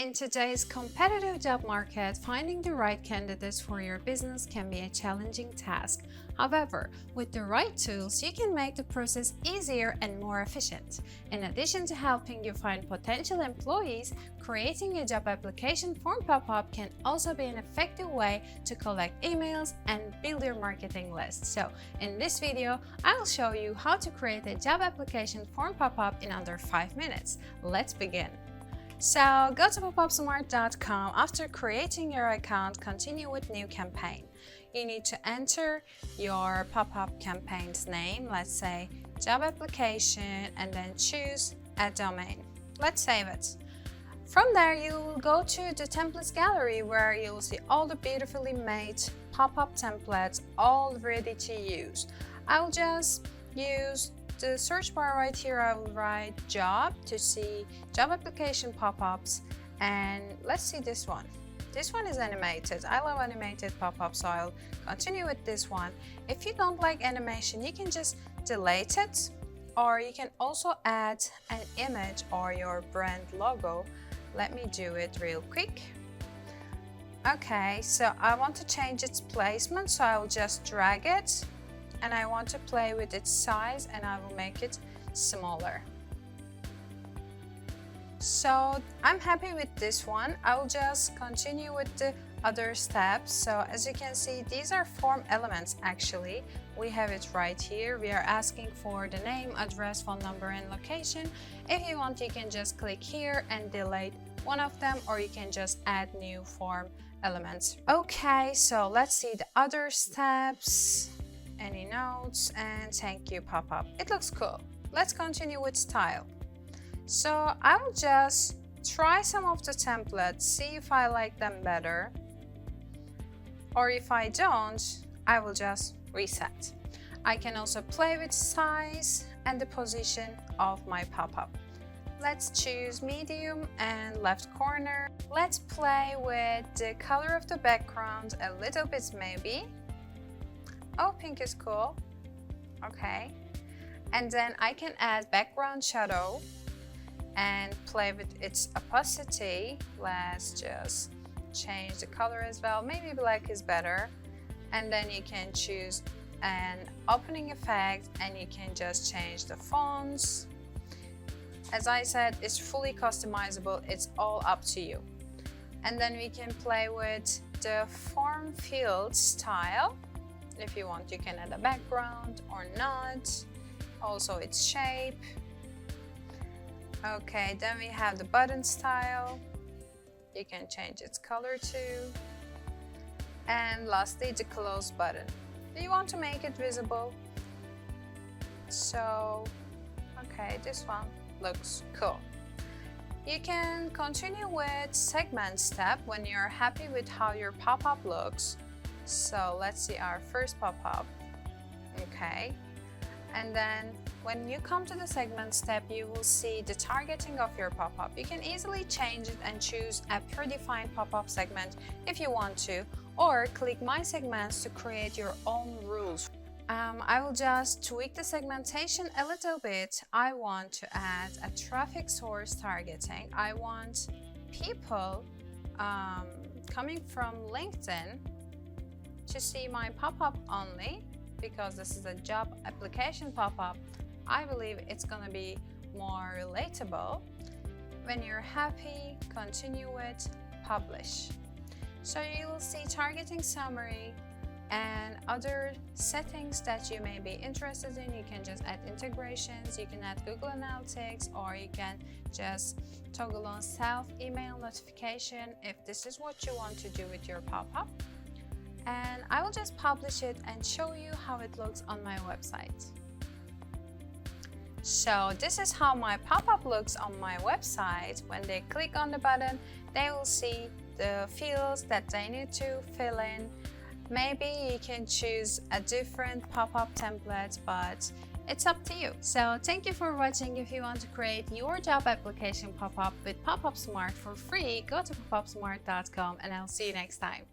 In today's competitive job market, finding the right candidates for your business can be a challenging task. However, with the right tools, you can make the process easier and more efficient. In addition to helping you find potential employees, creating a job application form pop-up can also be an effective way to collect emails and build your marketing list. So, in this video, I'll show you how to create a job application form pop-up in under 5 minutes. Let's begin. So go to popupsmart.com. After creating your account, continue with new campaign. You need to enter your pop-up campaign's name, let's say job application, and then choose a domain. Let's save it. From there, you will go to the templates gallery where you will see all the beautifully made pop-up templates all ready to use. I'll just use the search bar right here. I will write job to see job application pop-ups, and let's see this one. This one is animated. I love animated pop-ups, so I'll continue with this one. If you don't like animation, you can just delete it, or you can also add an image or your brand logo. Let me do it real quick. Okay, so I want to change its placement, so I will just drag it. And I want to play with its size, and I will make it smaller. So I'm happy with this one. I will just continue with the other steps. So as you can see, these are form elements actually. We have it right here. We are asking for the name, address, phone number, and location. If you want, you can just click here and delete one of them, or you can just add new form elements. Okay, so let's see the other steps. Any notes, and thank you pop-up. It looks cool. Let's continue with style. So I will just try some of the templates, see if I like them better, or if I don't, I will just reset. I can also play with size and the position of my pop-up. Let's choose medium and left corner. Let's play with the color of the background a little bit maybe. Oh, pink is cool. Okay. And then I can add background shadow and play with its opacity. Let's just change the color as well. Maybe black is better. And then you can choose an opening effect, and you can just change the fonts. As I said, it's fully customizable. It's all up to you. And then we can play with the form field style. If you want, you can add a background or not. Also its shape. Okay, then we have the button style. You can change its color too. And lastly, the close button. Do you want to make it visible? So, okay, this one looks cool. You can continue with segment step when you're happy with how your pop-up looks. So let's see our first pop-up. Okay, and then when you come to the segment step, you will see the targeting of your pop-up. You can easily change it and choose a predefined pop-up segment if you want to, or click My Segments to create your own rules. I will just tweak the segmentation a little bit. I want to add a traffic source targeting. I want people coming from LinkedIn to see my pop-up only, because this is a job application pop-up. I believe it's gonna be more relatable. When you're happy, continue with publish. So you will see targeting summary and other settings that you may be interested in. You can just add integrations, you can add Google Analytics, or you can just toggle on self email notification if this is what you want to do with your pop-up. And I will just publish it and show you how it looks on my website. So this is how my pop-up looks on my website. When they click on the button, they will see the fields that they need to fill in. Maybe you can choose a different pop-up template, but it's up to you. So thank you for watching. If you want to create your job application pop-up with Popup Smart for free, go to popupsmart.com, and I'll see you next time.